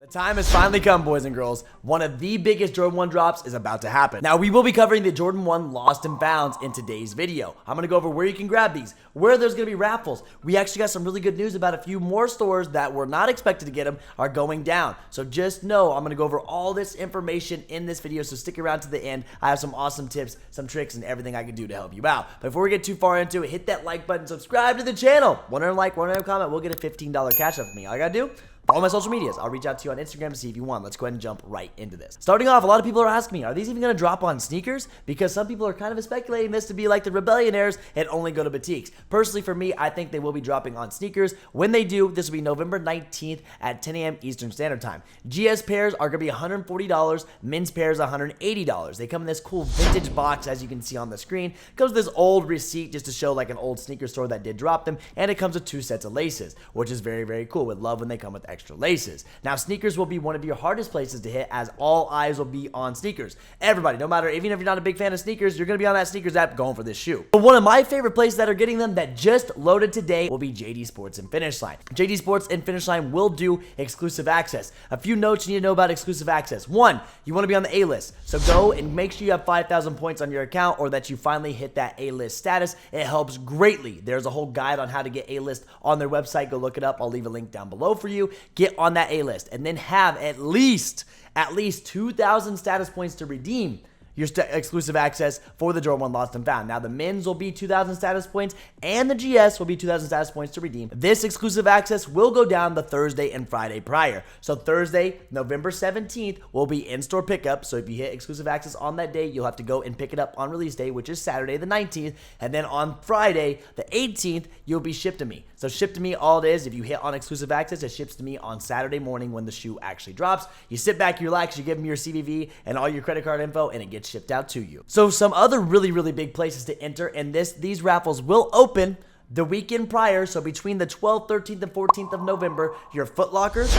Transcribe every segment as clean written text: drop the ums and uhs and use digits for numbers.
The time has finally come, boys and girls. One of the biggest Jordan 1 drops is about to happen. Now, we will be covering the Jordan 1 Lost and Founds in today's video. I'm going to go over where you can grab these, where there's going to be raffles. We actually got some really good news about a few more stores that were not expected to get them are going down. So just know I'm going to go over all this information in this video, so stick around to the end. I have some awesome tips, some tricks, and everything I can do to help you out. Before we get too far into it, hit that like button, subscribe to the channel. 100 like, 100 comment, we'll get a $15 cash out from me. All you got to do? Follow my social medias. I'll reach out to you on Instagram to see if you want. Let's go ahead and jump right into this. Starting off, a lot of people are asking me, are these even going to drop on sneakers? Because some people are kind of speculating this to be like the Rebellionaires and only go to boutiques. Personally, for me, I think they will be dropping on sneakers. When they do, this will be November 19th at 10 a.m. Eastern Standard Time. GS pairs are going to be $140. Men's pairs $180. They come in this cool vintage box, as you can see on the screen. It comes with this old receipt just to show like an old sneaker store that did drop them. And it comes with 2 sets of laces, which is very, very cool. Would love when they come with extra laces. Now, sneakers will be one of your hardest places to hit, as all eyes will be on sneakers. Everybody, no matter, even if you're not a big fan of sneakers, you're going to be on that sneakers app going for this shoe. But one of my favorite places that are getting them that just loaded today will be JD Sports and Finish Line. JD Sports and Finish Line will do exclusive access. A few notes you need to know about exclusive access. 1, you want to be on the A-list. So go and make sure you have 5,000 points on your account, or that you finally hit that A-list status. It helps greatly. There's a whole guide on how to get A-list on their website. Go look it up. I'll leave a link down below for you. Get on that A-list, and then have at least 2,000 status points to redeem your exclusive access for the Jordan 1 Lost and Found. Now, the men's will be 2,000 status points, and the GS will be 2,000 status points to redeem. This exclusive access will go down the Thursday and Friday prior. So Thursday, November 17th, will be in-store pickup. So if you hit exclusive access on that day, you'll have to go and pick it up on release day, which is Saturday the 19th. And then on Friday, the 18th, you'll be shipped to me. So ship to me, all it is, if you hit on exclusive access, it ships to me on Saturday morning when the shoe actually drops. You sit back, you relax, you give them your CVV and all your credit card info, and it gets shipped out to you. So some other really, really big places to enter, and these raffles will open the weekend prior. So between the 12th, 13th, and 14th of November, your Foot Lockers,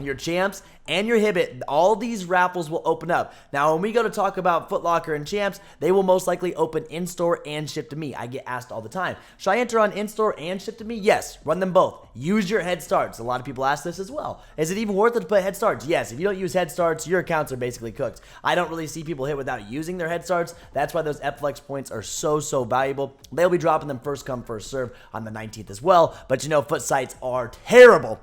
your Champs, and your Hibbett, all these raffles will open up. Now, when we go to talk about Foot Locker and Champs, they will most likely open in-store and ship to me. I get asked all the time, should I enter on in-store and ship to me? Yes, run them both. Use your head starts. A lot of people ask this as well. Is it even worth it to put head starts? Yes, if you don't use head starts, your accounts are basically cooked. I don't really see people hit without using their head starts. That's why those FLX points are so valuable. They'll be dropping them first come, first serve on the 19th as well. But you know, foot sites are terrible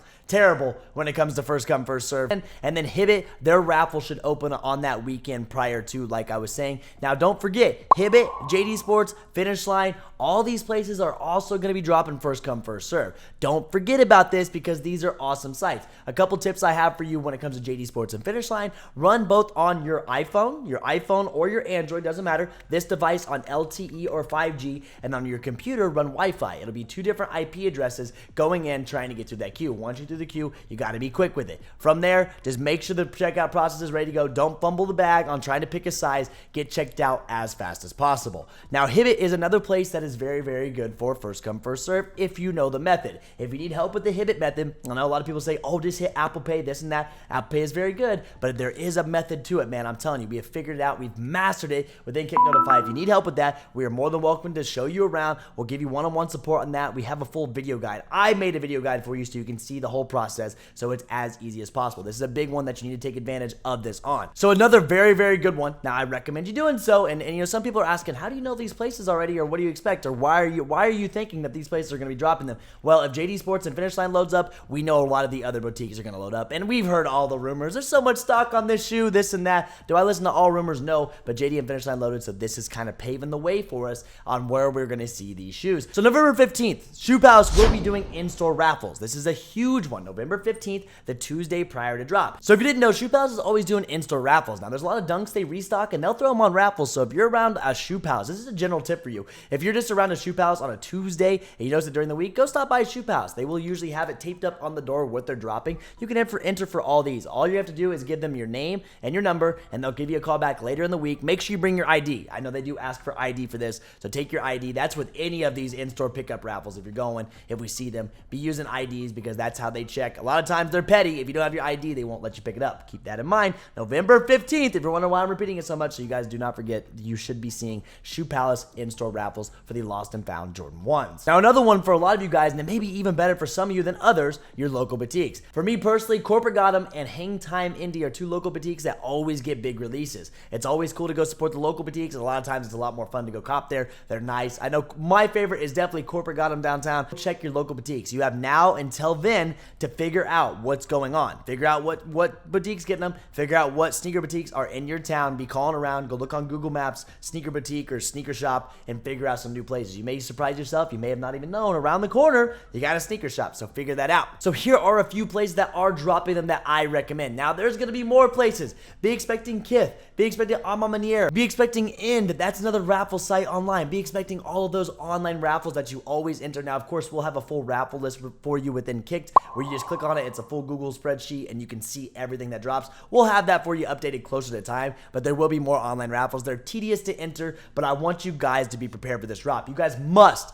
when it comes to first come, first serve. And then Hibbett, their raffle should open on that weekend prior to, like I was saying. Now, don't forget, Hibbett, JD Sports, Finish Line, all these places are also going to be dropping first come, first serve. Don't forget about this, because these are awesome sites. A couple tips I have for you when it comes to JD Sports and Finish Line: run both on your iPhone or your Android, doesn't matter, this device on LTE or 5G, and on your computer, run Wi-Fi. It'll be 2 different IP addresses going in, trying to get through that queue. Once you do the queue, you got to be quick with it. From there, just make sure the checkout process is ready to go. Don't fumble the bag on trying to pick a size. Get checked out as fast as possible. Now, Hibbett is another place that is very, very good for first come, first serve if you know the method. If you need help with the Hibbett method, I know a lot of people say, oh, just hit Apple Pay, this and that. Apple Pay is very good, but there is a method to it, man. I'm telling you, we have figured it out. We've mastered it within Kick Notify. If you need help with that, we are more than welcome to show you around. We'll give you one-on-one support on that. We have a full video guide. I made a video guide for you so you can see the whole process, so it's as easy as possible. This is a big one that you need to take advantage of this on. So another very, very good one. Now, I recommend you doing so. And you know, some people are asking, how do you know these places already, or what do you expect, or why are you thinking that these places are going to be dropping them? Well, if JD Sports and Finish Line loads up, we know a lot of the other boutiques are going to load up, and we've heard all the rumors. There's so much stock on this shoe, this and that. Do I listen to all rumors? No, but JD and Finish Line loaded, so this is kind of paving the way for us on where we're going to see these shoes. So November 15th, Shoe Palace will be doing in-store raffles. This is a huge one. November 15th, the Tuesday prior to drop. So if you didn't know, Shoe Palace is always doing in-store raffles. Now, there's a lot of dunks they restock, and they'll throw them on raffles. So if you're around a Shoe Palace, this is a general tip for you. If you're just around a Shoe Palace on a Tuesday and you notice it during the week, go stop by a Shoe Palace. They will usually have it taped up on the door what they're dropping. You can enter for all these. All you have to do is give them your name and your number, and they'll give you a call back later in the week. Make sure you bring your ID. I know they do ask for ID for this, so take your ID. That's with any of these in-store pickup raffles. If you're going, if we see them, be using IDs, because that's how they check. A lot of times they're petty. If you don't have your ID, they won't let you pick it up. Keep that in mind. November 15th, if you're wondering why I'm repeating it so much, so you guys do not forget, you should be seeing Shoe Palace in-store raffles for the lost and found Jordan 1s. Now, another one for a lot of you guys, and it may be even better for some of you than others, your local boutiques. For me personally, Corporate Gotham and Hang Time Indie are two local boutiques that always get big releases. It's always cool to go support the local boutiques, and a lot of times it's a lot more fun to go cop there. They're nice. I know my favorite is definitely Corporate Gotham downtown. Check your local boutiques. You have now until then to figure out what's going on. Figure out what boutiques getting them. Figure out what sneaker boutiques are in your town. Be calling around. Go look on Google Maps, sneaker boutique or sneaker shop, and figure out some new places. You may surprise yourself. You may have not even known around the corner you got a sneaker shop, so figure that out. So here are a few places that are dropping them that I recommend. Now there's going to be more places. Be expecting Kith. Be expecting Ama Manier. Be expecting Ind. That's another raffle site online. Be expecting all of those online raffles that you always enter. Now, of course, we'll have a full raffle list for you within Kicked, where you just click on it. It's a full Google spreadsheet, and you can see everything that drops. We'll have that for you updated closer to time, but there will be more online raffles. They're tedious to enter, but I want you guys to be prepared for this drop. You guys must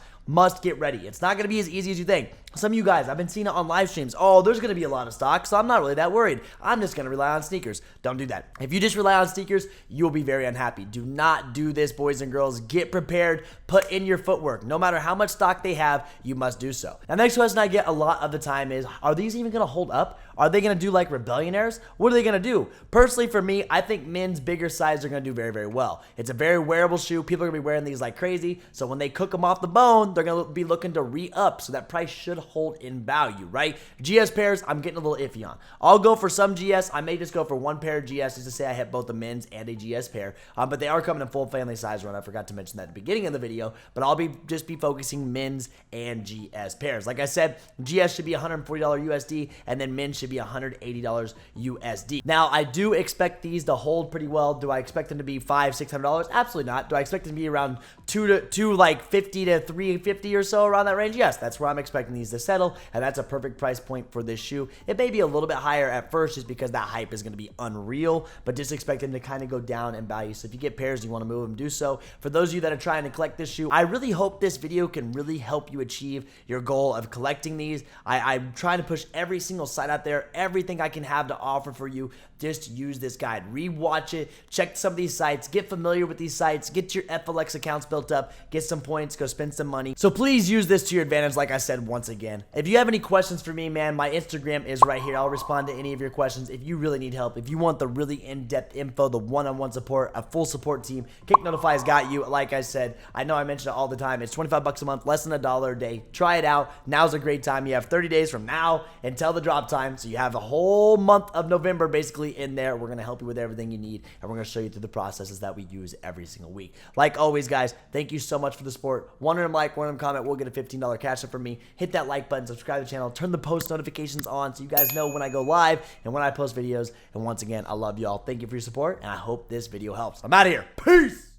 get ready. It's not going to be as easy as you think. Some of you guys, I've been seeing it on live streams. Oh, there's going to be a lot of stock, so I'm not really that worried. I'm just going to rely on sneakers. Don't do that. If you just rely on sneakers, you'll be very unhappy. Do not do this, boys and girls. Get prepared. Put in your footwork. No matter how much stock they have, you must do so. Now, next question I get a lot of the time is, are these even going to hold up? Are they going to do like Rebellionaires? What are they going to do? Personally, for me, I think men's bigger size are going to do very, very well. It's a very wearable shoe. People are going to be wearing these like crazy. So when they cook them off the bone, they're going to be looking to re-up. So that price should hold in value, right? GS pairs, I'm getting a little iffy on. I'll go for some GS. I may just go for one pair of GS just to say I have both a men's and a GS pair. But they are coming in full family size run. I forgot to mention that at the beginning of the video. But I'll just be focusing men's and GS pairs. Like I said, GS should be $140 USD, and then men's should be $180 USD. Now, I do expect these to hold pretty well. Do I expect them to be $500-$600? Absolutely not. Do I expect them to be around $250 to $350 or so, around that range? Yes, that's where I'm expecting these to settle, and that's a perfect price point for this shoe. It may be a little bit higher at first just because that hype is going to be unreal, but just expect them to kind of go down in value. So if you get pairs, you want to move them, do so. For those of you that are trying to collect this shoe, I really hope this video can really help you achieve your goal of collecting these. I'm trying to push every single site out there, everything I can have to offer for you. Just use this guide, rewatch it, check some of these sites, get familiar with these sites, get your FLX accounts built up, get some points, go spend some money. So please use this to your advantage, like I said once again. If you have any questions for me, man, my Instagram is right here. I'll respond to any of your questions. If you really need help, if you want the really in-depth info, the one-on-one support, a full support team, Kick Notify's got you. Like I said, I know I mention it all the time. It's 25 bucks a month, less than $1 a day. Try it out. Now's a great time. You have 30 days from now until the drop time, so you have a whole month of November basically in there. We're going to help you with everything you need, and we're going to show you through the processes that we use every single week. Like always, guys, thank you so much for the support. One of them like, one of them comment, we'll get a $15 cash up from me. Hit that like button, subscribe to the channel, turn the post notifications on so you guys know when I go live and when I post videos. And once again, I love y'all. Thank you for your support, and I hope this video helps. I'm out of here. Peace!